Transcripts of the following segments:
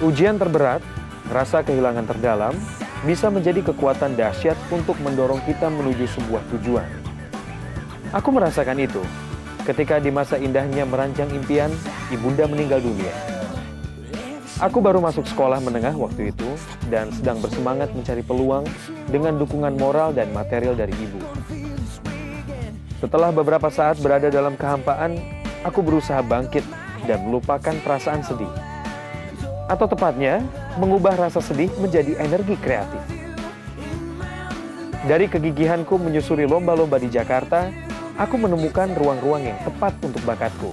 Ujian terberat, rasa kehilangan terdalam, bisa menjadi kekuatan dahsyat untuk mendorong kita menuju sebuah tujuan. Aku merasakan itu ketika di masa indahnya merancang impian, ibunda meninggal dunia. Aku baru masuk sekolah menengah waktu itu dan sedang bersemangat mencari peluang dengan dukungan moral dan material dari ibu. Setelah beberapa saat berada dalam kehampaan, aku berusaha bangkit dan melupakan perasaan sedih. Atau tepatnya, mengubah rasa sedih menjadi energi kreatif. Dari kegigihanku menyusuri lomba-lomba di Jakarta, aku menemukan ruang-ruang yang tepat untuk bakatku.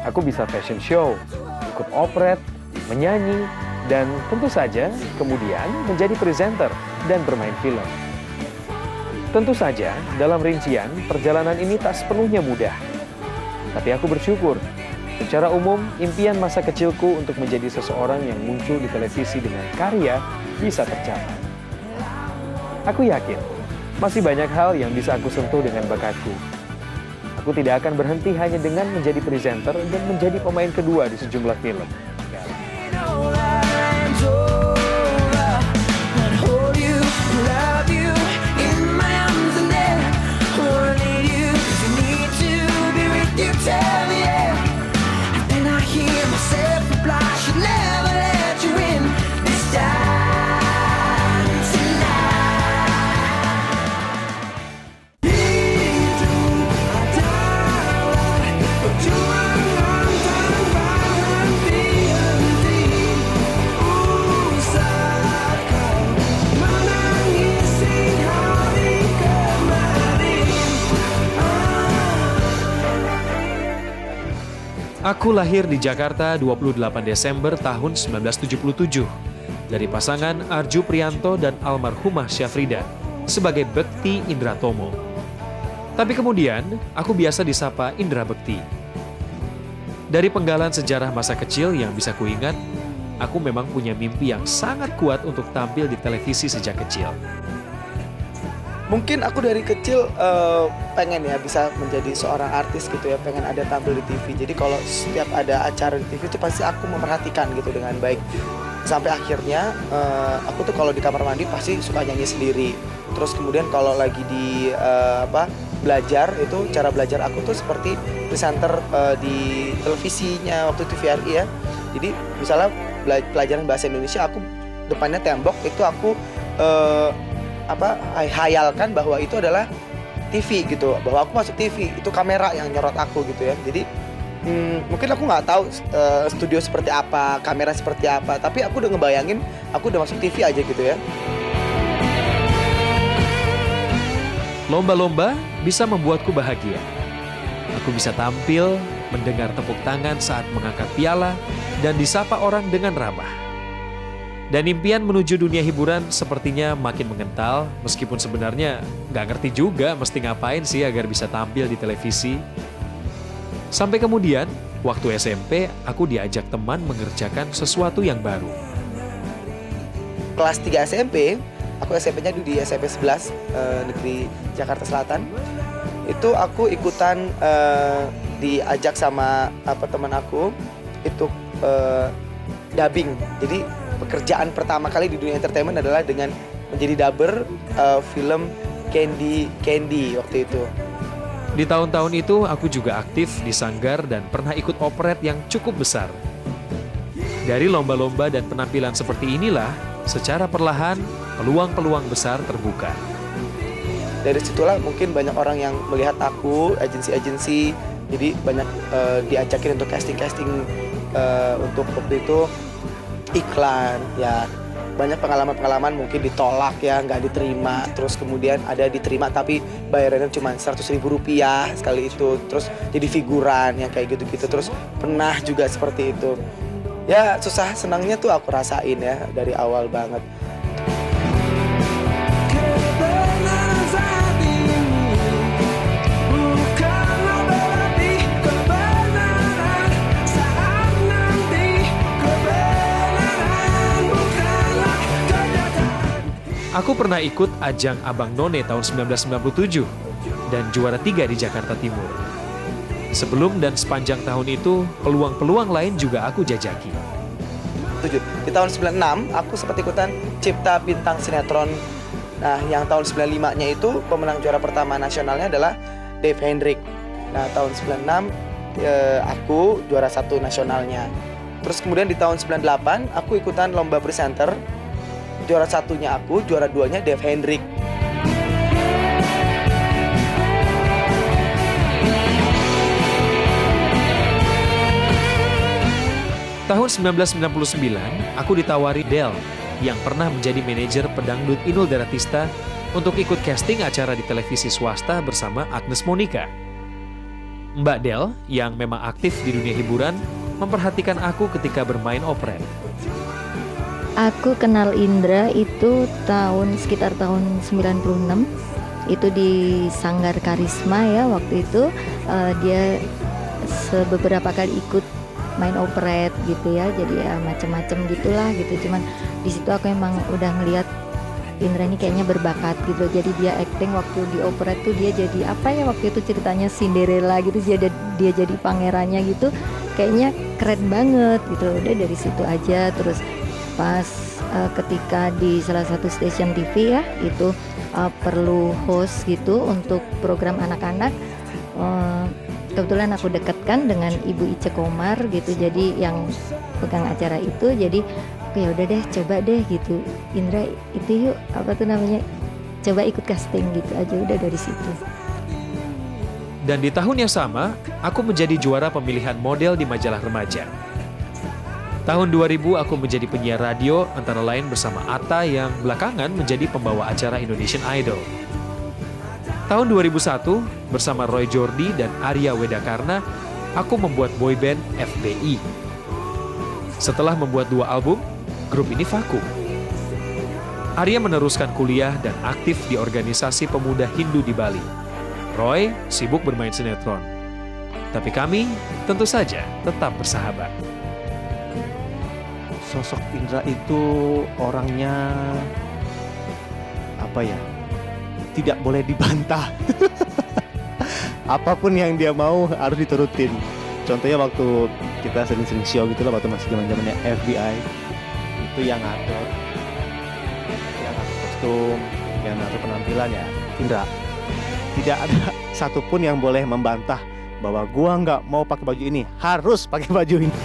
Aku bisa fashion show, ikut operet, menyanyi, dan tentu saja kemudian menjadi presenter dan bermain film. Tentu saja, dalam rincian, perjalanan ini tak sepenuhnya mudah. Tapi aku bersyukur, secara umum, impian masa kecilku untuk menjadi seseorang yang muncul di televisi dengan karya bisa tercapai. Aku yakin, masih banyak hal yang bisa aku sentuh dengan bakatku. Aku tidak akan berhenti hanya dengan menjadi presenter dan menjadi pemain kedua di sejumlah film. Aku lahir di Jakarta 28 Desember tahun 1977 dari pasangan Arju Priyanto dan almarhumah Syafrida sebagai Bekti Indratomo. Tapi kemudian, aku biasa disapa Indra Bekti. Dari penggalan sejarah masa kecil yang bisa kuingat, aku memang punya mimpi yang sangat kuat untuk tampil di televisi sejak kecil. Mungkin aku dari kecil pengen ya bisa menjadi seorang artis gitu ya, pengen ada tampil di TV. Jadi kalau setiap ada acara di TV itu pasti aku memperhatikan gitu dengan baik. Sampai akhirnya aku tuh kalau di kamar mandi pasti suka nyanyi sendiri. Terus kemudian kalau lagi di belajar, itu cara belajar aku tuh seperti presenter di televisinya waktu itu TVRI ya. Jadi misalnya pelajaran bahasa Indonesia, aku depannya tembok itu aku hayalkan bahwa itu adalah TV gitu, bahwa aku masuk TV, itu kamera yang nyorot aku gitu ya. Jadi mungkin aku nggak tahu studio seperti apa, kamera seperti apa, tapi aku udah ngebayangin aku udah masuk TV aja gitu ya. Lomba-lomba bisa membuatku bahagia. Aku bisa tampil, mendengar tepuk tangan saat mengangkat piala, dan disapa orang dengan ramah. Dan impian menuju dunia hiburan sepertinya makin mengental, meskipun sebenarnya nggak ngerti juga mesti ngapain sih agar bisa tampil di televisi. Sampai kemudian, waktu SMP, aku diajak teman mengerjakan sesuatu yang baru. Kelas 3 SMP, aku SMP-nya di SMP 11, Negeri Jakarta Selatan. Itu aku ikutan diajak sama teman aku, itu dubbing. Jadi pekerjaan pertama kali di dunia entertainment adalah dengan menjadi dubber film Candy waktu itu. Di tahun-tahun itu, aku juga aktif di sanggar dan pernah ikut operet yang cukup besar. Dari lomba-lomba dan penampilan seperti inilah, secara perlahan, peluang-peluang besar terbuka. Dari situlah mungkin banyak orang yang melihat aku, agensi-agensi, jadi banyak diajakin untuk casting-casting untuk waktu itu iklan ya. Banyak pengalaman-pengalaman mungkin ditolak ya, nggak diterima, terus kemudian ada diterima tapi bayarannya cuma 100.000 rupiah sekali itu, terus jadi figuran yang kayak gitu-gitu. Terus pernah juga seperti itu ya, susah senangnya tuh aku rasain ya dari awal banget. Aku pernah ikut ajang Abang None tahun 1997 dan juara 3 di Jakarta Timur. Sebelum dan sepanjang tahun itu, peluang-peluang lain juga aku jajaki. Di tahun 96 aku sempat ikutan Cipta Bintang Sinetron. Nah, yang tahun 95-nya itu pemenang juara pertama nasionalnya adalah Dave Hendrik. Nah, tahun 96 aku juara 1 nasionalnya. Terus kemudian di tahun 98 aku ikutan lomba presenter. Juara 1-nya aku, juara 2-nya Dave Hendrik. Tahun 1999, aku ditawari Del yang pernah menjadi manajer pedangdut Inul Daratista untuk ikut casting acara di televisi swasta bersama Agnes Monica. Mbak Del, yang memang aktif di dunia hiburan, memperhatikan aku ketika bermain operet. Aku kenal Indra itu sekitar tahun 96. Itu di Sanggar Karisma ya, waktu itu dia beberapa kali ikut main operet gitu ya, jadi ya macem-macem gitulah gitu. Cuman di situ aku emang udah ngeliat Indra ini kayaknya berbakat gitu, jadi dia acting waktu di operet tuh dia jadi apa ya, waktu itu ceritanya Cinderella gitu, dia jadi pangerannya gitu, kayaknya keren banget gitu. Udah dari situ aja. Terus pas ketika di salah satu stasiun TV ya, itu perlu host gitu untuk program anak-anak. Kebetulan aku dekatkan dengan Ibu Ice Komar gitu, jadi yang pegang acara itu. Jadi ya udah deh, coba deh gitu, Indra itu yuk, apa tuh namanya, coba ikut casting gitu aja. Udah dari situ. Dan di tahun yang sama, aku menjadi juara pemilihan model di majalah remaja. Tahun 2000 aku menjadi penyiar radio antara lain bersama Atta yang belakangan menjadi pembawa acara Indonesian Idol. Tahun 2001, bersama Roy Jordi dan Arya Wedakarna, aku membuat boyband FBI. Setelah membuat 2 album, grup ini vakum. Arya meneruskan kuliah dan aktif di organisasi pemuda Hindu di Bali. Roy sibuk bermain sinetron. Tapi kami tentu saja tetap bersahabat. Sosok Indra itu orangnya apa ya? Tidak boleh dibantah. Apapun yang dia mau harus diturutin. Contohnya waktu kita sering-sering show gitu lah, waktu masih zaman-zamannya FBI, itu yang ngatur kostum, yang ngatur penampilan ya Indra. Tidak ada satupun yang boleh membantah bahwa gua nggak mau pakai baju ini, harus pakai baju ini.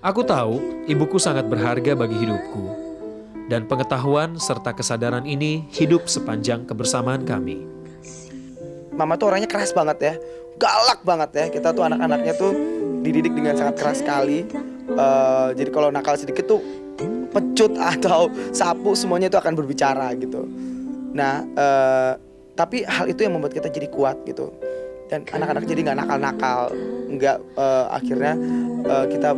Aku tahu ibuku sangat berharga bagi hidupku, dan pengetahuan serta kesadaran ini hidup sepanjang kebersamaan kami. Mama tuh orangnya keras banget ya, galak banget ya. Kita tuh anak-anaknya tuh dididik dengan sangat keras sekali. Jadi kalau nakal sedikit tuh pecut atau sapu, semuanya itu akan berbicara gitu. Nah, tapi hal itu yang membuat kita jadi kuat gitu. Dan anak-anak jadi nggak nakal-nakal, nggak akhirnya kita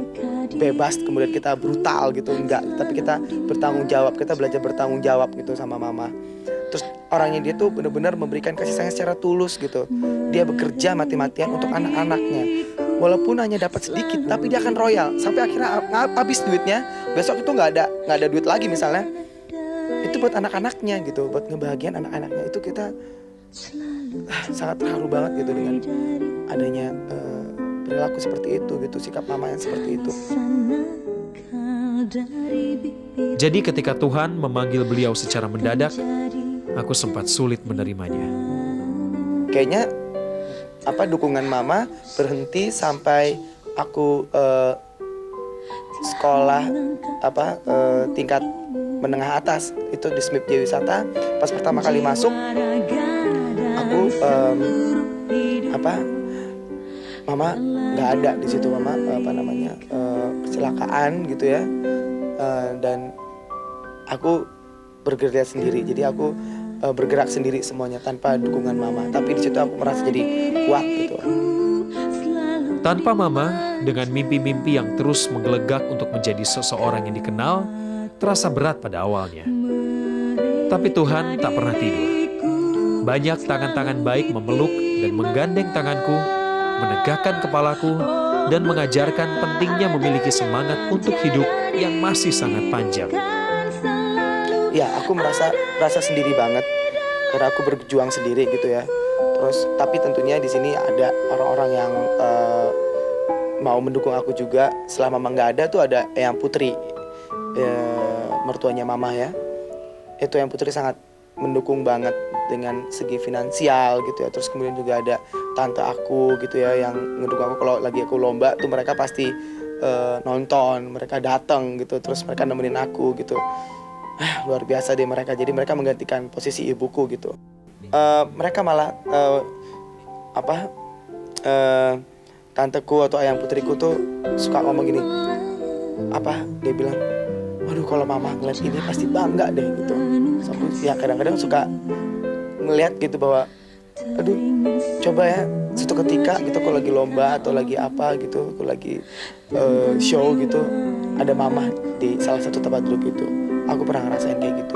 bebas kemudian kita brutal gitu, enggak. Tapi kita bertanggung jawab, kita belajar bertanggung jawab gitu sama mama. Terus orangnya dia tuh benar-benar memberikan kasih sayang secara tulus gitu. Dia bekerja mati-matian untuk anak-anaknya. Walaupun hanya dapat sedikit, tapi dia akan royal sampai akhirnya habis duitnya. Besok itu nggak ada duit lagi misalnya. Itu buat anak-anaknya gitu, buat ngebahagiain anak-anaknya. Itu kita sangat terharu banget gitu dengan adanya perilaku seperti itu gitu, sikap mama yang seperti itu. Jadi ketika Tuhan memanggil beliau secara mendadak, aku sempat sulit menerimanya. Kayaknya dukungan mama berhenti sampai aku sekolah tingkat menengah atas, itu di SMIP Jaya Wisata. Pas pertama kali masuk, aku mama nggak ada di situ, mama kecelakaan gitu ya. Dan aku bergerak sendiri, jadi aku bergerak sendiri semuanya tanpa dukungan mama. Tapi di situ aku merasa jadi kuat gitu. Tanpa mama, dengan mimpi-mimpi yang terus menggelegak untuk menjadi seseorang yang dikenal, terasa berat pada awalnya. Tapi Tuhan tak pernah tidur. Banyak tangan-tangan baik memeluk dan menggandeng tanganku, menegakkan kepalaku, dan mengajarkan pentingnya memiliki semangat untuk hidup yang masih sangat panjang. Ya, aku merasa sendiri banget karena aku berjuang sendiri gitu ya. Terus tapi tentunya di sini ada orang-orang yang mau mendukung aku juga. Selama mama nggak ada tuh ada Eyang Putri, mertuanya mama ya. Itu Eyang Putri sangat mendukung banget dengan segi finansial gitu ya. Terus kemudian juga ada tante aku gitu ya yang mendukung aku kalau lagi aku lomba tuh mereka pasti nonton, mereka datang gitu. Terus mereka nemenin aku gitu. Luar biasa deh mereka. Jadi mereka menggantikan posisi ibuku gitu. Mereka malah tanteku atau Eyang Putriku tuh suka ngomong gini, dia bilang, waduh kalau mama ngeliat ini pasti bangga deh gitu. So, aku ya kadang-kadang suka ngeliat gitu bahwa aduh coba ya suatu ketika gitu aku lagi lomba atau lagi apa gitu, aku lagi show gitu, ada mama di salah satu tempat duduk itu. Aku pernah ngerasain kayak gitu.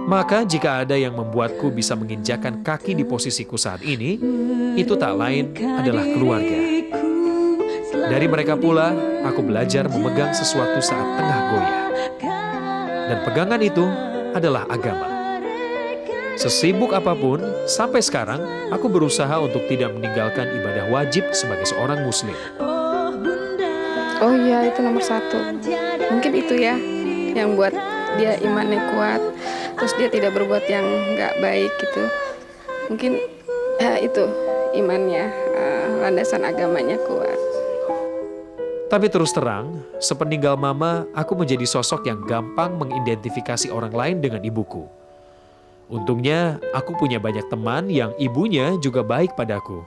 Maka jika ada yang membuatku bisa menginjakan kaki di posisiku saat ini, itu tak lain adalah keluarga. Dari mereka pula, aku belajar memegang sesuatu saat tengah goyah. Dan pegangan itu adalah agama. Sesibuk apapun, sampai sekarang aku berusaha untuk tidak meninggalkan ibadah wajib sebagai seorang muslim. Oh iya, itu nomor 1. Mungkin itu ya yang buat dia imannya kuat, terus dia tidak berbuat yang nggak baik gitu. Mungkin itu imannya, landasan agamanya kuat. Tapi terus terang, sepeninggal mama, aku menjadi sosok yang gampang mengidentifikasi orang lain dengan ibuku. Untungnya, aku punya banyak teman yang ibunya juga baik padaku.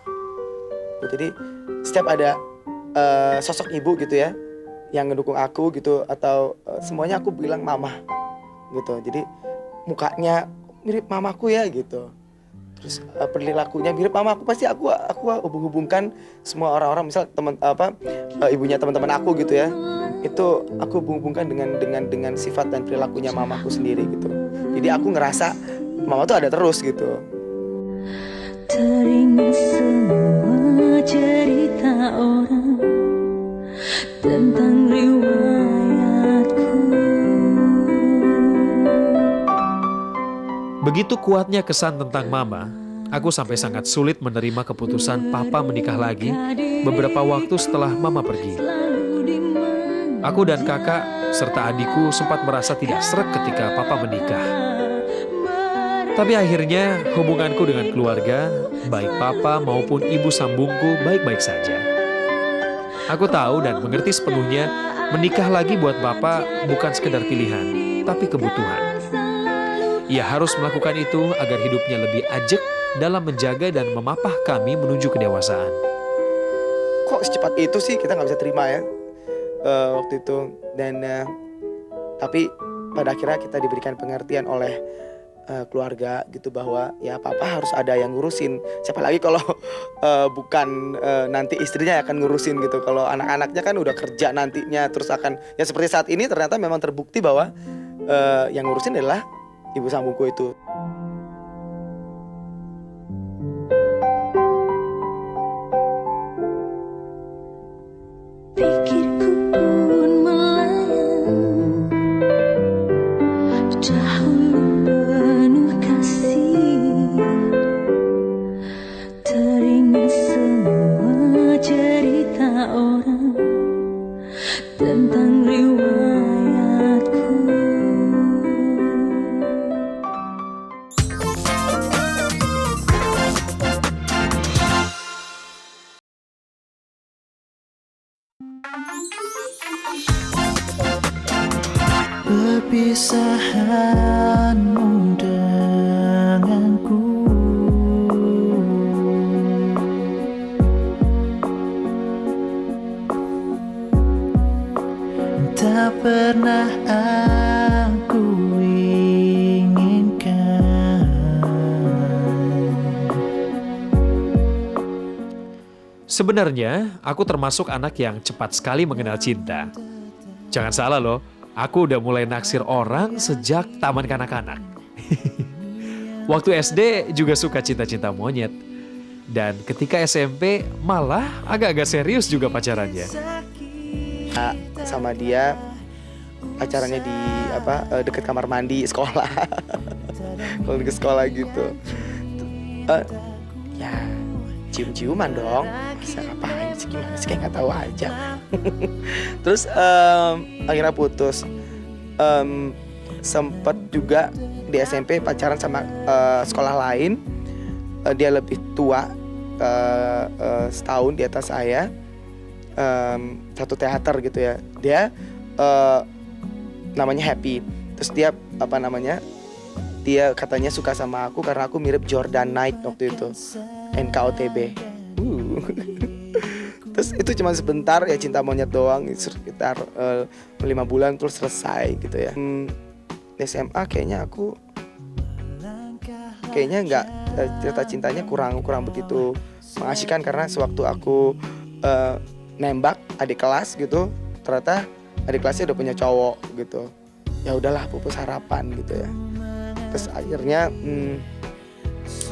Jadi setiap ada sosok ibu gitu ya, yang ngedukung aku gitu, atau semuanya aku bilang mama gitu. Jadi mukanya mirip mamaku ya gitu. Terus perilakunya mirip mamaku, pasti aku hubung-hubungkan semua orang-orang, misal ibunya teman-teman aku gitu ya. Itu aku hubung-hubungkan dengan sifat dan perilakunya mamaku sendiri gitu. Jadi aku ngerasa mama tuh ada terus gitu. Teringat semua cerita orang tentang riwayatku. Begitu kuatnya kesan tentang mama, aku sampai sangat sulit menerima keputusan papa menikah lagi beberapa waktu setelah mama pergi. Aku dan kakak serta adikku sempat merasa tidak sreg ketika papa menikah. Tapi akhirnya hubunganku dengan keluarga, baik papa maupun ibu sambungku baik-baik saja. Aku tahu dan mengerti sepenuhnya menikah lagi buat papa bukan sekedar pilihan, tapi kebutuhan. Ia harus melakukan itu agar hidupnya lebih ajak dalam menjaga dan memapah kami menuju kedewasaan. Kok secepat itu sih, kita nggak bisa terima ya waktu itu. Dan tapi pada akhirnya kita diberikan pengertian oleh keluarga gitu bahwa ya papa harus ada yang ngurusin. Siapa lagi kalau bukan nanti istrinya akan ngurusin gitu. Kalau anak-anaknya kan udah kerja nantinya, terus akan ya seperti saat ini ternyata memang terbukti bahwa yang ngurusin adalah ibu sambungku itu. Pikirku pun melayang, dahulu penuh kasih. Teringat semua cerita orang tentang riwayatku. Perpisahanmu denganku tak pernah aku inginkan. Sebenarnya, aku termasuk anak yang cepat sekali mengenal cinta. Jangan salah loh, aku udah mulai naksir orang sejak taman kanak-kanak. Waktu SD juga suka cinta-cinta monyet. Dan ketika SMP malah agak-agak serius juga pacarannya. Sama dia pacarannya di deket kamar mandi sekolah. Kalau di sekolah gitu. Ya cium-ciuman dong. Bisa ngapain sih, gimana sih, kayak nggak tahu aja. Terus akhirnya putus. Sempet juga di SMP pacaran sama sekolah lain. Dia lebih tua, setahun di atas saya. Satu teater gitu ya. Dia namanya Happy. Terus dia dia katanya suka sama aku karena aku mirip Jordan Knight waktu itu, NKOTB. Terus itu cuma sebentar ya, cinta monyet doang, sekitar 5 bulan terus selesai gitu ya. SMA kayaknya nggak, cerita cintanya kurang begitu mengasihkan karena sewaktu aku nembak adik kelas gitu, ternyata adik kelasnya udah punya cowok gitu. Ya udahlah, pupus harapan gitu ya. Terus akhirnya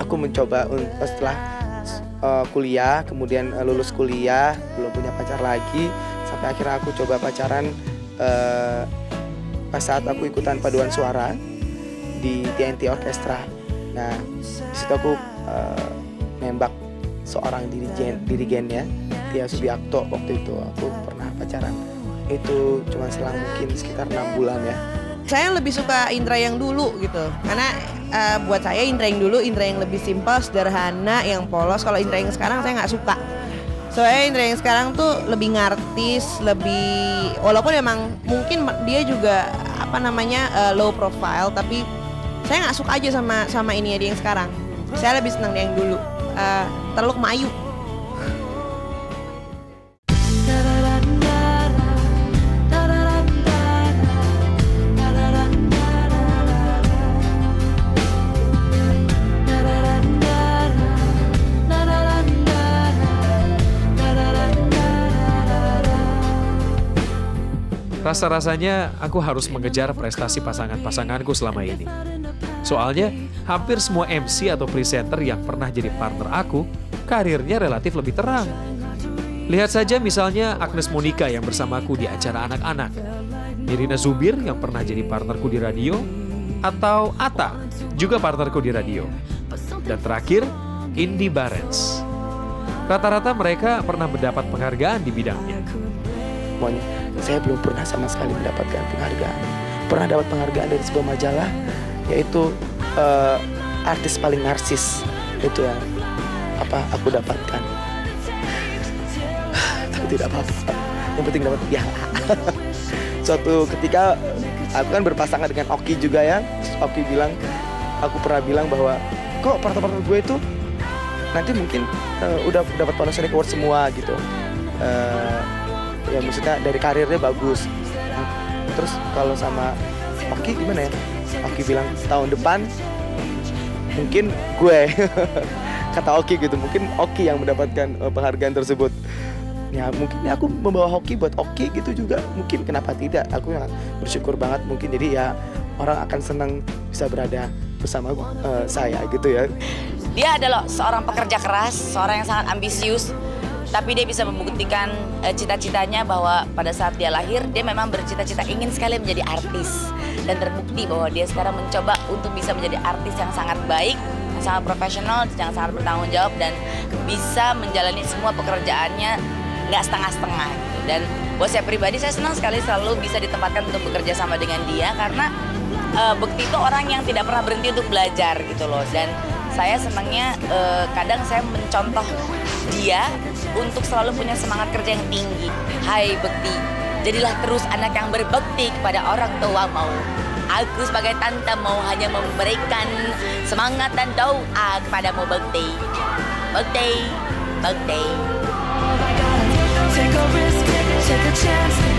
aku mencoba setelah kuliah, kemudian lulus kuliah, belum punya pacar lagi, sampai akhirnya aku coba pacaran pas saat aku ikutan paduan suara di TNT Orkestra. Nah, disitu aku nembak seorang dirigennya, Tia Subiakto. Waktu itu aku pernah pacaran. Itu cuma selang mungkin sekitar 6 bulan ya. Saya lebih suka Indra yang dulu gitu, karena buat saya Indra yang dulu, Indra yang lebih simpel, sederhana, yang polos. Kalau Indra yang sekarang saya nggak suka. Soalnya Indra yang sekarang tuh lebih ngartis, lebih, walaupun emang mungkin dia juga low profile, tapi saya nggak suka aja sama ini dia yang sekarang. Saya lebih senang dia yang dulu, terlalu kemayu. Rasa-rasanya aku harus mengejar prestasi pasangan-pasanganku selama ini. Soalnya hampir semua MC atau presenter yang pernah jadi partner aku, karirnya relatif lebih terang. Lihat saja misalnya Agnes Monica yang bersamaku di acara anak-anak, Nirina Zubir yang pernah jadi partnerku di radio, atau Atta, juga partnerku di radio. Dan terakhir, Indy Barens. Rata-rata mereka pernah mendapat penghargaan di bidangnya. Saya belum pernah sama sekali mendapatkan penghargaan. Pernah dapat penghargaan dari sebuah majalah, yaitu artis paling narsis. Itu yang aku dapatkan. Tapi tidak apa-apa, yang penting dapat piala. Suatu ketika aku kan berpasangan dengan Oki juga ya. Oki bilang, aku pernah bilang bahwa kok partner-partner gue itu nanti mungkin udah dapat Panasonic Award semua gitu. Ya maksudnya dari karirnya bagus. Terus kalau sama Oki gimana ya? Oki bilang tahun depan mungkin gue. Kata Oki gitu, mungkin Oki yang mendapatkan penghargaan tersebut. Ya mungkin aku membawa hoki buat Oki gitu juga. Mungkin kenapa tidak? Aku sangat bersyukur banget mungkin. Jadi ya orang akan senang bisa berada bersama saya gitu ya. Dia adalah seorang pekerja keras, seorang yang sangat ambisius. Tapi dia bisa membuktikan cita-citanya bahwa pada saat dia lahir, dia memang bercita-cita ingin sekali menjadi artis. Dan terbukti bahwa dia sekarang mencoba untuk bisa menjadi artis yang sangat baik, yang sangat profesional, yang sangat bertanggung jawab, dan bisa menjalani semua pekerjaannya nggak setengah-setengah. Dan buat saya pribadi, saya senang sekali selalu bisa ditempatkan untuk bekerja sama dengan dia, karena Bekti itu orang yang tidak pernah berhenti untuk belajar gitu loh. Dan saya senangnya kadang saya mencontoh dia untuk selalu punya semangat kerja yang tinggi. Hai Bekti, jadilah terus anak yang berbakti kepada orang tua mau. Aku sebagai tante mau hanya memberikan semangat dan doa kepadamu Bekti. Bekti, Bekti. Take a risk, take a chance.